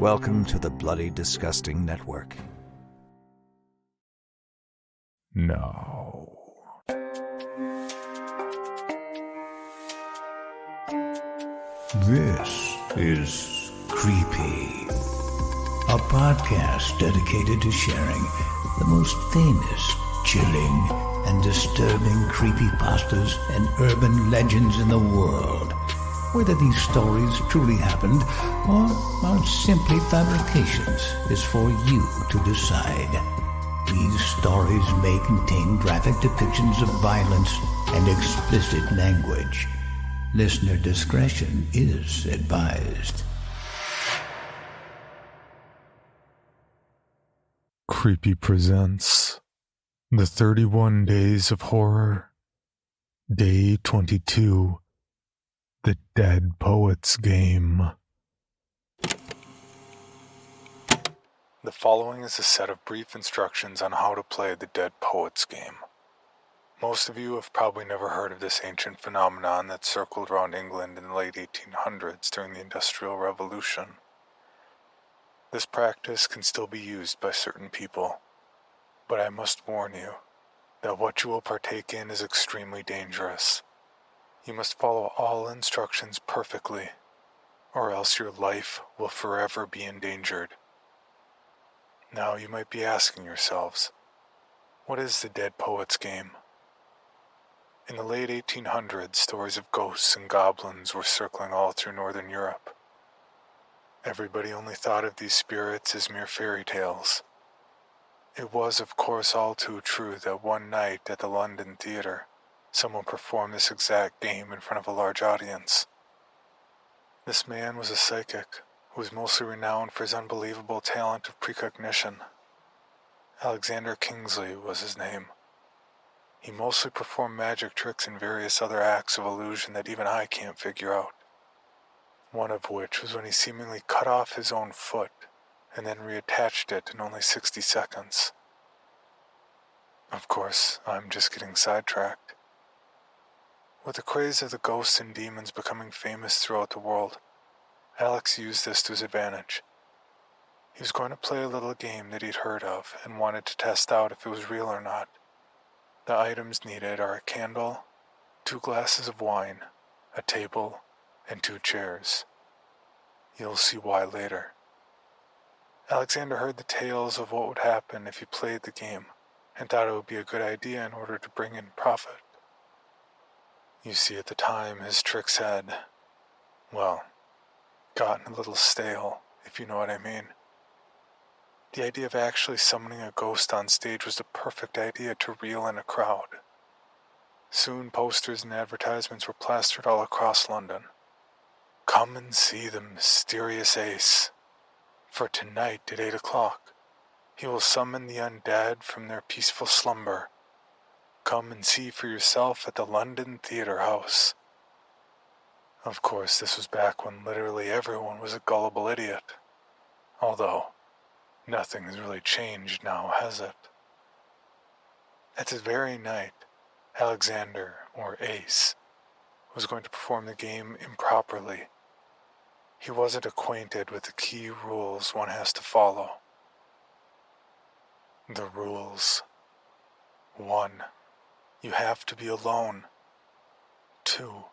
Welcome to the Bloody Disgusting Network. No. This is Creepy, a podcast dedicated to sharing the most famous, chilling, and disturbing creepypastas and urban legends in the world. Whether these stories truly happened or are simply fabrications is for you to decide. These stories may contain graphic depictions of violence and explicit language. Listener discretion is advised. Creepy presents The 31 Days of Horror, Day 22, The Dead Poets Game. The following is a set of brief instructions on how to play the Dead Poets Game. Most of you have probably never heard of this ancient phenomenon that circled around England in the late 1800s during the Industrial Revolution. This practice can still be used by certain people, but I must warn you that what you will partake in is extremely dangerous. You must follow all instructions perfectly, or else your life will forever be endangered. Now you might be asking yourselves, what is the Dead Poets Game? In the late 1800s, stories of ghosts and goblins were circling all through Northern Europe. Everybody only thought of these spirits as mere fairy tales. It was, of course, all too true that one night at the London Theatre, someone performed this exact game in front of a large audience. This man was a psychic who was mostly renowned for his unbelievable talent of precognition. Alexander Kingsley was his name. He mostly performed magic tricks and various other acts of illusion that even I can't figure out. One of which was when he seemingly cut off his own foot and then reattached it in only 60 seconds. Of course, I'm just getting sidetracked. With the craze of the ghosts and demons becoming famous throughout the world, Alex used this to his advantage. He was going to play a little game that he'd heard of and wanted to test out if it was real or not. The items needed are a candle, 2 glasses of wine, a table, and 2 chairs. You'll see why later. Alexander heard the tales of what would happen if he played the game and thought it would be a good idea in order to bring in profit. You see, at the time, his tricks had, well, gotten a little stale, if you know what I mean. The idea of actually summoning a ghost on stage was the perfect idea to reel in a crowd. Soon posters and advertisements were plastered all across London. Come and see the mysterious ace. For tonight at 8 o'clock, he will summon the undead from their peaceful slumber. Come and see for yourself at the London Theatre House. Of course, this was back when literally everyone was a gullible idiot. Although, nothing has really changed now, has it? At this very night, Alexander, or Ace, was going to perform the game improperly. He wasn't acquainted with the key rules one has to follow. The rules. 1. You have to be alone. 2.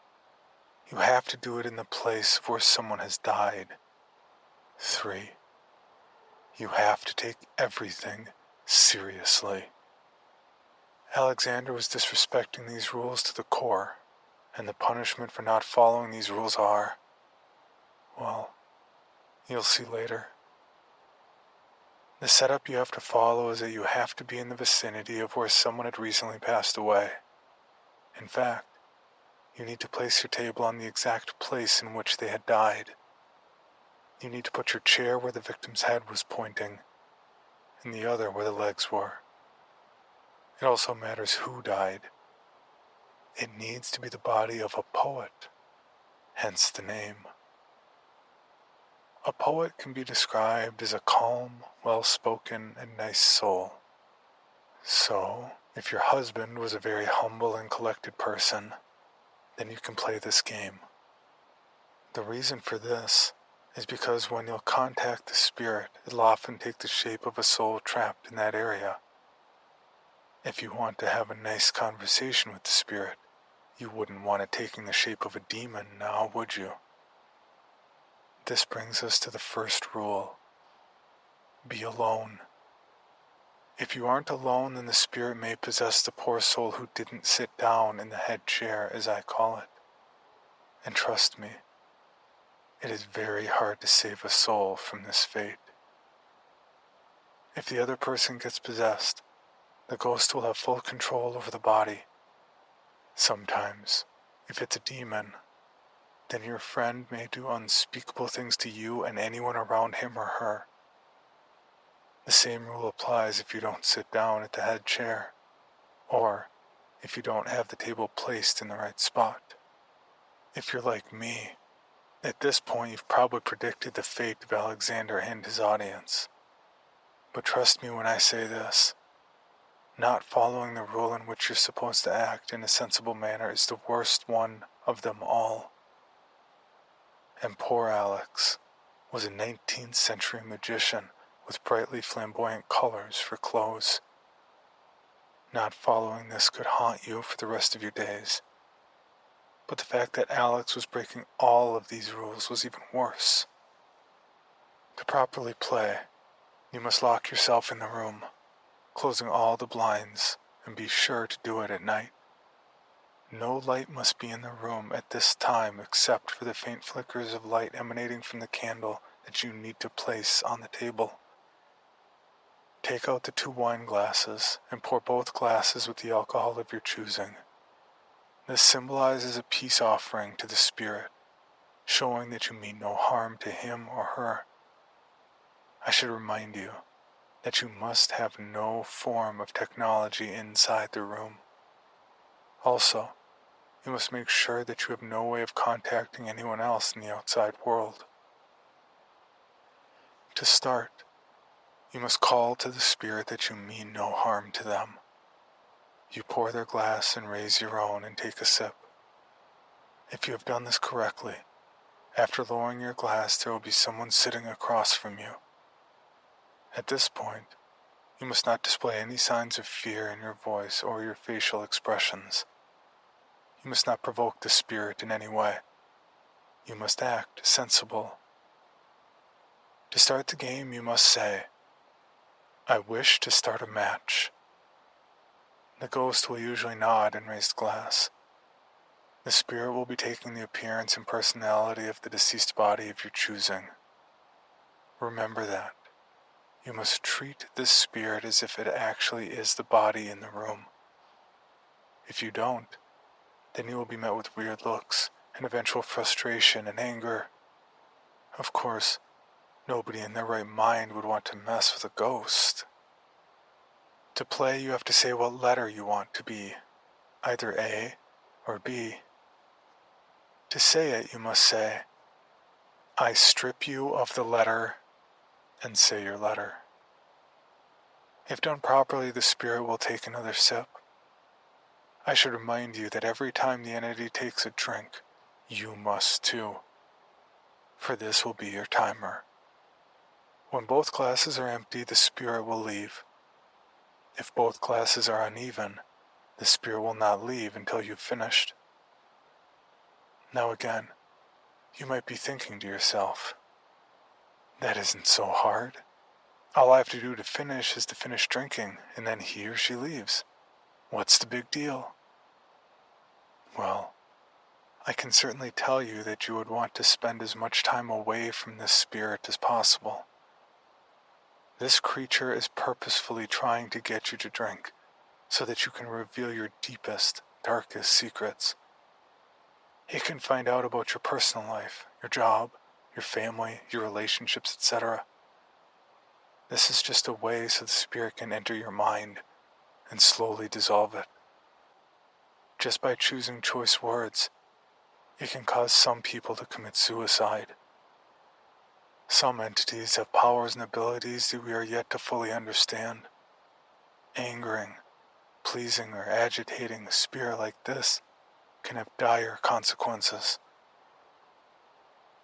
You have to do it in the place where someone has died. 3. You have to take everything seriously. Alexander was disrespecting these rules to the core, and the punishment for not following these rules are, well, you'll see later. The setup you have to follow is that you have to be in the vicinity of where someone had recently passed away. In fact, you need to place your table on the exact place in which they had died. You need to put your chair where the victim's head was pointing, and the other where the legs were. It also matters who died. It needs to be the body of a poet, hence the name. A poet can be described as a calm, well-spoken, and nice soul. So, if your husband was a very humble and collected person, then you can play this game. The reason for this is because when you'll contact the spirit, it'll often take the shape of a soul trapped in that area. If you want to have a nice conversation with the spirit, you wouldn't want it taking the shape of a demon now, would you? This brings us to the first rule. Be alone. If you aren't alone, then the spirit may possess the poor soul who didn't sit down in the head chair, as I call it. And trust me, it is very hard to save a soul from this fate. If the other person gets possessed, the ghost will have full control over the body. Sometimes, if it's a demon, then your friend may do unspeakable things to you and anyone around him or her. The same rule applies if you don't sit down at the head chair, or if you don't have the table placed in the right spot. If you're like me, at this point you've probably predicted the fate of Alexander and his audience. But trust me when I say this, not following the rule in which you're supposed to act in a sensible manner is the worst one of them all. And poor Alex was a 19th century magician with brightly flamboyant colors for clothes. Not following this could haunt you for the rest of your days. But the fact that Alex was breaking all of these rules was even worse. To properly play, you must lock yourself in the room, closing all the blinds, and be sure to do it at night. No light must be in the room at this time except for the faint flickers of light emanating from the candle that you need to place on the table. Take out the 2 wine glasses and pour both glasses with the alcohol of your choosing. This symbolizes a peace offering to the spirit, showing that you mean no harm to him or her. I should remind you that you must have no form of technology inside the room. Also, you must make sure that you have no way of contacting anyone else in the outside world. To start, you must call to the spirit that you mean no harm to them. You pour their glass and raise your own and take a sip. If you have done this correctly, after lowering your glass there will be someone sitting across from you. At this point, you must not display any signs of fear in your voice or your facial expressions. You must not provoke the spirit in any way. You must act sensible. To start the game, you must say, "I wish to start a match." The ghost will usually nod and raise the glass. The spirit will be taking the appearance and personality of the deceased body of your choosing. Remember that. You must treat this spirit as if it actually is the body in the room. If you don't, then you will be met with weird looks and eventual frustration and anger. Of course, nobody in their right mind would want to mess with a ghost. To play, you have to say what letter you want to be, either A or B. To say it, you must say, "I strip you of the letter," and say your letter. If done properly, the spirit will take another sip. I should remind you that every time the entity takes a drink, you must too, for this will be your timer. When both glasses are empty, the spirit will leave. If both glasses are uneven, the spirit will not leave until you've finished. Now again, you might be thinking to yourself, that isn't so hard. All I have to do to finish is to finish drinking, and then he or she leaves. What's the big deal? Well, I can certainly tell you that you would want to spend as much time away from this spirit as possible. This creature is purposefully trying to get you to drink, so that you can reveal your deepest, darkest secrets. It can find out about your personal life, your job, your family, your relationships, etc. This is just a way so the spirit can enter your mind and slowly dissolve it. Just by choosing choice words, it can cause some people to commit suicide. Some entities have powers and abilities that we are yet to fully understand. Angering, pleasing, or agitating a spirit like this can have dire consequences.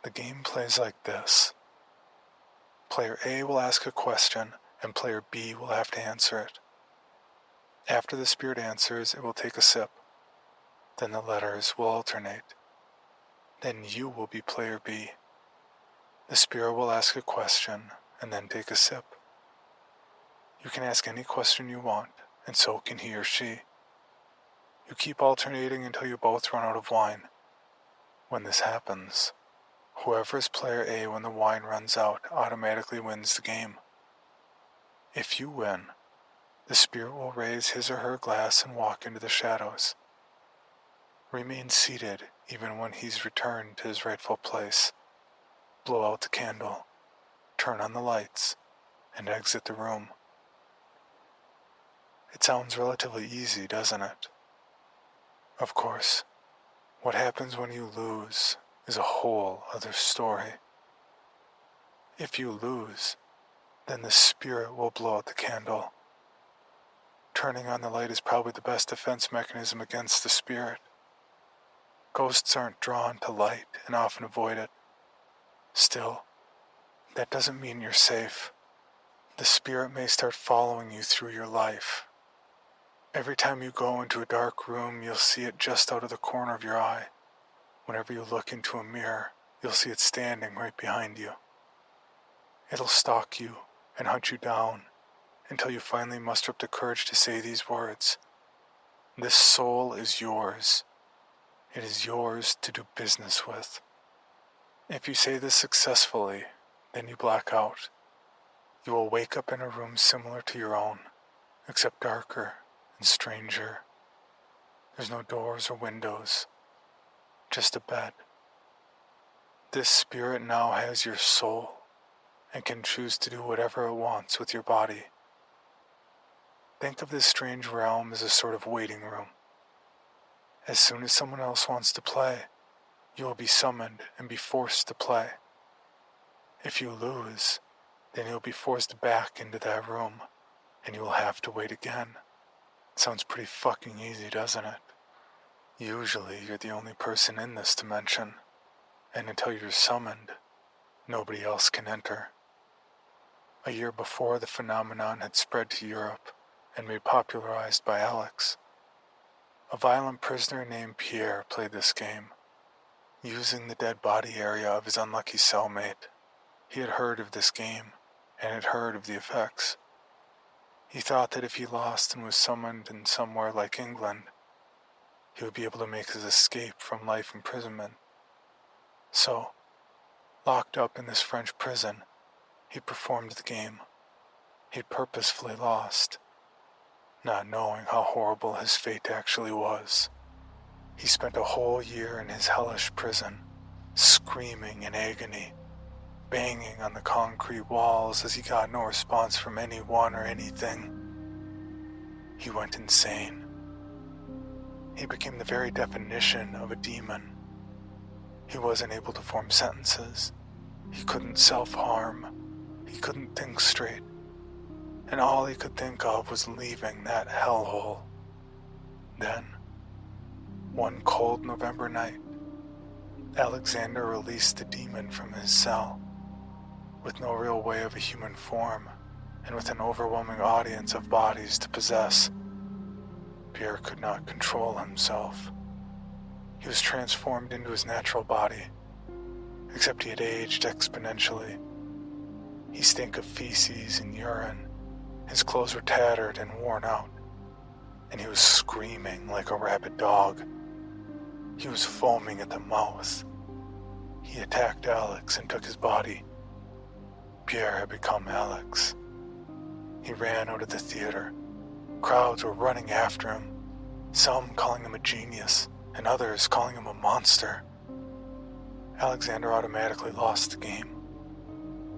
The game plays like this. Player A will ask a question, and player B will have to answer it. After the spirit answers, it will take a sip. Then the letters will alternate. Then you will be player B. The spirit will ask a question, and then take a sip. You can ask any question you want, and so can he or she. You keep alternating until you both run out of wine. When this happens, whoever is player A when the wine runs out automatically wins the game. If you win, the spirit will raise his or her glass and walk into the shadows. Remain seated even when he's returned to his rightful place. Blow out the candle, turn on the lights, and exit the room. It sounds relatively easy, doesn't it? Of course, what happens when you lose is a whole other story. If you lose, then the spirit will blow out the candle. Turning on the light is probably the best defense mechanism against the spirit. Ghosts aren't drawn to light and often avoid it. Still, that doesn't mean you're safe. The spirit may start following you through your life. Every time you go into a dark room, you'll see it just out of the corner of your eye. Whenever you look into a mirror, you'll see it standing right behind you. It'll stalk you and hunt you down until you finally muster up the courage to say these words. This soul is yours. It is yours to do business with. If you say this successfully, then you black out. You will wake up in a room similar to your own, except darker and stranger. There's no doors or windows, just a bed. This spirit now has your soul and can choose to do whatever it wants with your body. Think of this strange realm as a sort of waiting room. As soon as someone else wants to play, you will be summoned and be forced to play. If you lose, then you'll be forced back into that room, and you will have to wait again. Sounds pretty fucking easy, doesn't it? Usually, you're the only person in this dimension, and until you're summoned, nobody else can enter. A year before the phenomenon had spread to Europe and made popularized by Alex, a violent prisoner named Pierre played this game. Using the dead body area of his unlucky cellmate, he had heard of this game and had heard of the effects. He thought that if he lost and was summoned in somewhere like England, he would be able to make his escape from life imprisonment. So, locked up in this French prison, he performed the game. He purposefully lost, not knowing how horrible his fate actually was. He spent a whole year in his hellish prison, screaming in agony, banging on the concrete walls as he got no response from anyone or anything. He went insane. He became the very definition of a demon. He wasn't able to form sentences. He couldn't self-harm. He couldn't think straight. And all he could think of was leaving that hellhole. Then, one cold November night, Alexander released the demon from his cell. With no real way of a human form, and with an overwhelming audience of bodies to possess, Pierre could not control himself. He was transformed into his natural body, except he had aged exponentially. He stank of feces and urine. His clothes were tattered and worn out, and he was screaming like a rabid dog. He was foaming at the mouth. He attacked Alex and took his body. Pierre had become Alex. He ran out of the theater. Crowds were running after him, some calling him a genius, and others calling him a monster. Alexander automatically lost the game.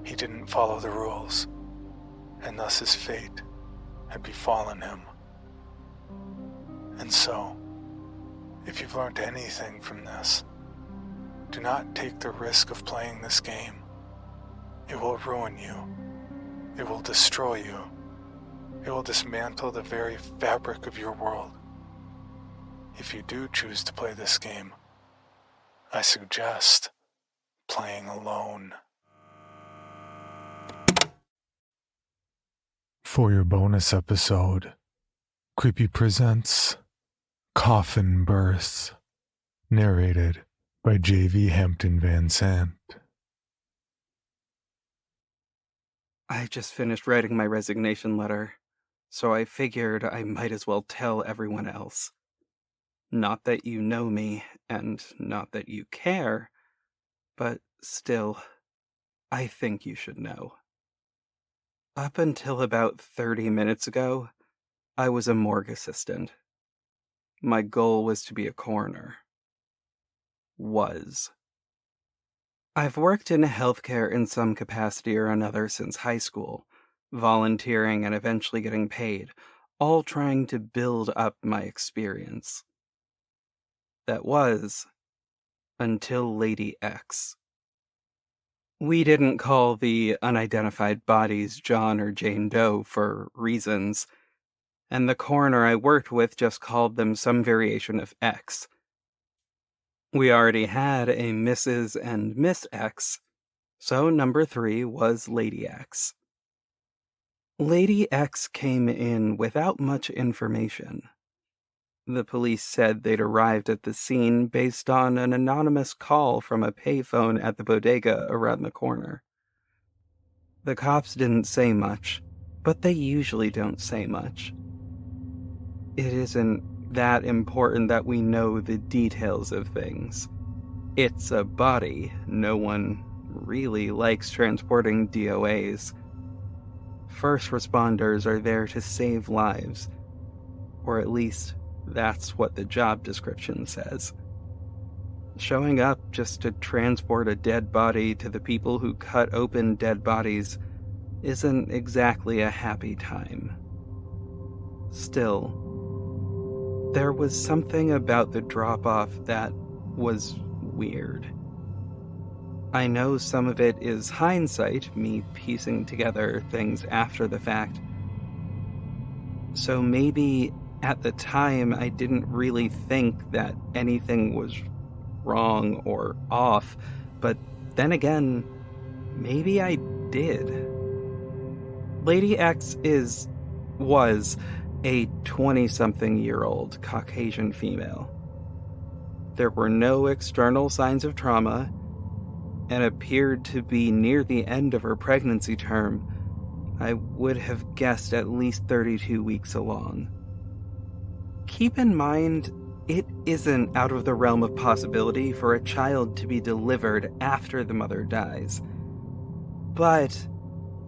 He didn't follow the rules, and thus his fate had befallen him. And so, if you've learned anything from this, do not take the risk of playing this game. It will ruin you. It will destroy you. It will dismantle the very fabric of your world. If you do choose to play this game, I suggest playing alone. For your bonus episode, Creepy presents Coffin Birth, narrated by J.V. Hampton Van Sant. I just finished writing my resignation letter, so I figured I might as well tell everyone else. Not that you know me, and not that you care, but still, I think you should know. Up until about 30 minutes ago, I was a morgue assistant. My goal was to be a coroner. Was. I've worked in healthcare in some capacity or another since high school, volunteering and eventually getting paid, all trying to build up my experience. That was until Lady X. We didn't call the unidentified bodies John or Jane Doe for reasons, and the coroner I worked with just called them some variation of X. We already had a Mrs. and Miss X, so number 3 was Lady X. Lady X came in without much information. The police said they'd arrived at the scene based on an anonymous call from a payphone at the bodega around the corner. The cops didn't say much, but they usually don't say much. It isn't that important that we know the details of things. It's a body. No one really likes transporting DOAs. First responders are there to save lives, or at least that's what the job description says. Showing up just to transport a dead body to the people who cut open dead bodies isn't exactly a happy time. Still, there was something about the drop-off that was weird. I know some of it is hindsight, me piecing together things after the fact. So maybe at the time I didn't really think that anything was wrong or off, but then again, maybe I did. Lady X was a 20-something-year-old Caucasian female. There were no external signs of trauma, and appeared to be near the end of her pregnancy term. I would have guessed at least 32 weeks along. Keep in mind, it isn't out of the realm of possibility for a child to be delivered after the mother dies. But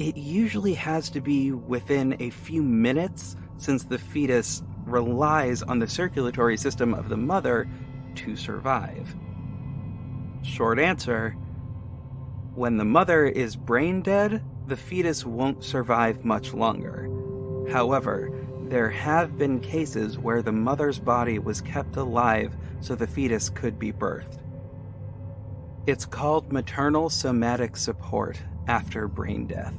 it usually has to be within a few minutes, since the fetus relies on the circulatory system of the mother to survive. Short answer, when the mother is brain dead, the fetus won't survive much longer. However, there have been cases where the mother's body was kept alive so the fetus could be birthed. It's called maternal somatic support after brain death.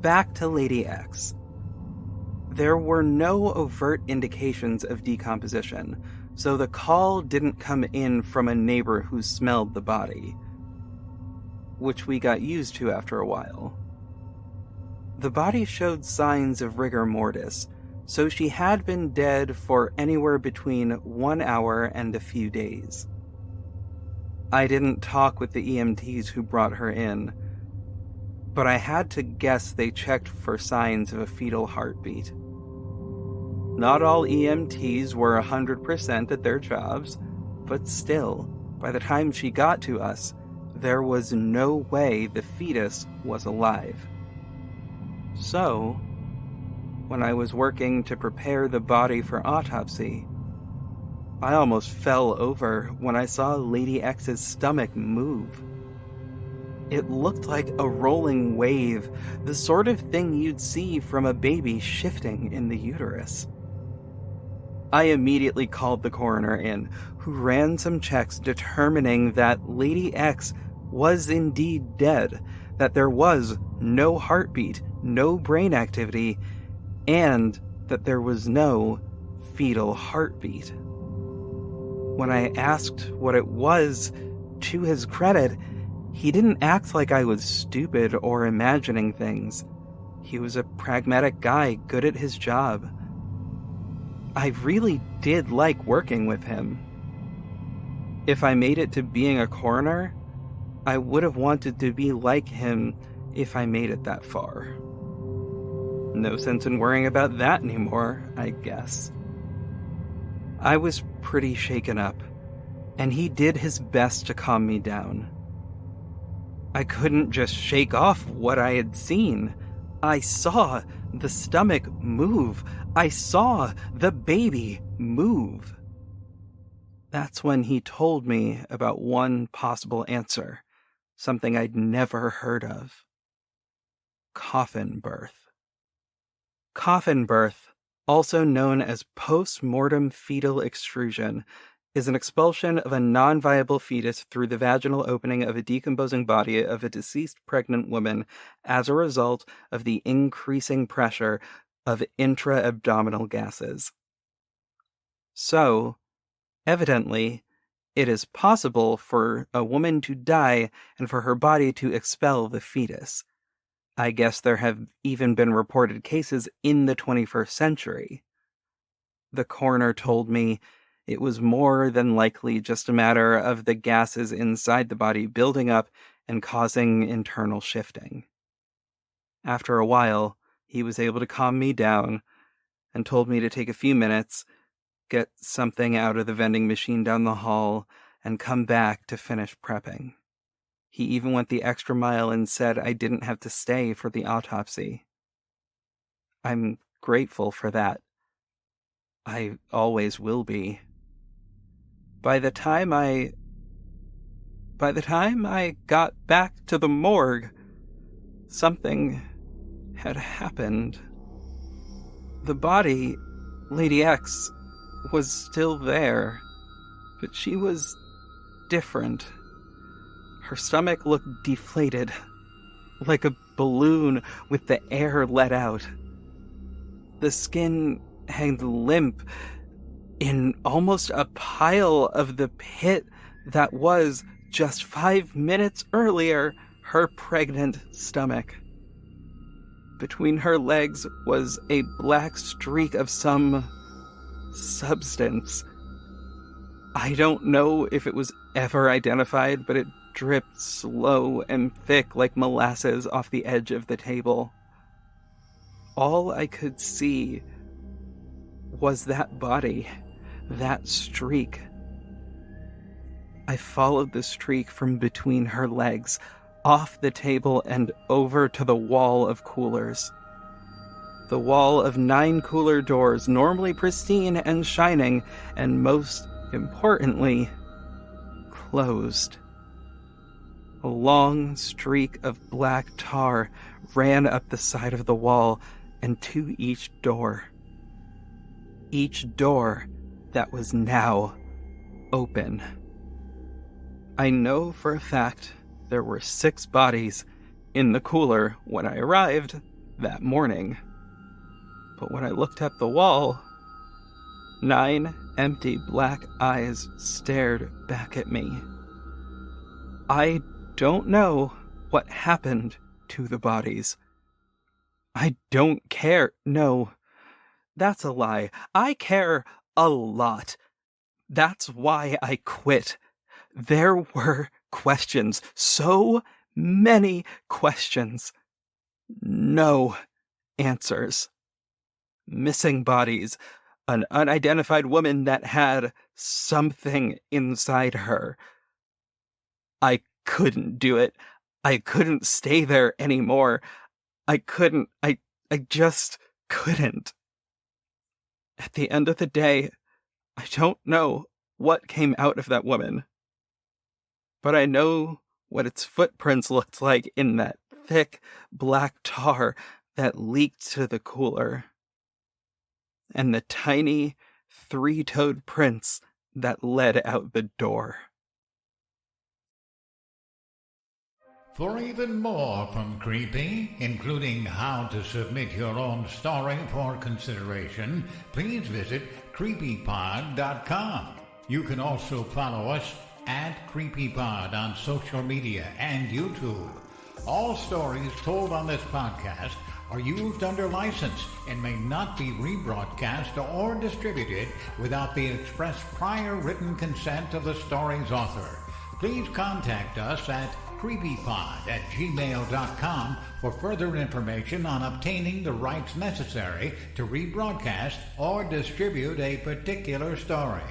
Back to Lady X. There were no overt indications of decomposition, so the call didn't come in from a neighbor who smelled the body, which we got used to after a while. The body showed signs of rigor mortis, so she had been dead for anywhere between 1 hour and a few days. I didn't talk with the EMTs who brought her in, but I had to guess they checked for signs of a fetal heartbeat. Not all EMTs were 100% at their jobs, but still, by the time she got to us, there was no way the fetus was alive. So, when I was working to prepare the body for autopsy, I almost fell over when I saw Lady X's stomach move. It looked like a rolling wave, the sort of thing you'd see from a baby shifting in the uterus. I immediately called the coroner in, who ran some checks determining that Lady X was indeed dead, that there was no heartbeat, no brain activity, and that there was no fetal heartbeat. When I asked what it was, to his credit, he didn't act like I was stupid or imagining things. He was a pragmatic guy, good at his job. I really did like working with him. If I made it to being a coroner, I would have wanted to be like him if I made it that far. No sense in worrying about that anymore, I guess. I was pretty shaken up, and he did his best to calm me down. I couldn't just shake off what I had seen. I saw the stomach move. I saw the baby move. That's when he told me about one possible answer, something I'd never heard of. Coffin birth. Coffin birth, also known as post-mortem fetal extrusion, is an expulsion of a non-viable fetus through the vaginal opening of a decomposing body of a deceased pregnant woman as a result of the increasing pressure of intra-abdominal gases. So, evidently, it is possible for a woman to die and for her body to expel the fetus. I guess there have even been reported cases in the 21st century. The coroner told me it was more than likely just a matter of the gases inside the body building up and causing internal shifting. After a while, he was able to calm me down and told me to take a few minutes, get something out of the vending machine down the hall, and come back to finish prepping. He even went the extra mile and said I didn't have to stay for the autopsy. I'm grateful for that. I always will be. By the time I got back to the morgue, something had happened. The body, Lady X, was still there, but she was different. Her stomach looked deflated, like a balloon with the air let out. The skin hanged limp in almost a pile of the pit that was, just 5 minutes earlier, her pregnant stomach. Between her legs was a black streak of some substance. I don't know if it was ever identified, but it dripped slow and thick like molasses off the edge of the table. All I could see was that body, that streak. I followed the streak from between her legs, off the table and over to the wall of coolers. The wall of 9 cooler doors, normally pristine and shining, and most importantly, closed. A long streak of black tar ran up the side of the wall and to each door. Each door that was now open. I know for a fact there were 6 bodies in the cooler when I arrived that morning. But when I looked at the wall, 9 empty black eyes stared back at me. I don't know what happened to the bodies. I don't care. No, that's a lie. I care a lot. That's why I quit. There were questions. So many questions. No answers. Missing bodies. An unidentified woman that had something inside her. I couldn't do it. I couldn't stay there anymore. I just couldn't. At the end of the day, I don't know what came out of that woman. But I know what its footprints looked like in that thick black tar that leaked to the cooler. And the tiny 3-toed prints that led out the door. For even more from Creepy, including how to submit your own story for consideration, please visit creepypod.com. You can also follow us @CreepyPod on social media and YouTube. All stories told on this podcast are used under license and may not be rebroadcast or distributed without the express prior written consent of the story's author. Please contact us at creepypod@gmail.com for further information on obtaining the rights necessary to rebroadcast or distribute a particular story.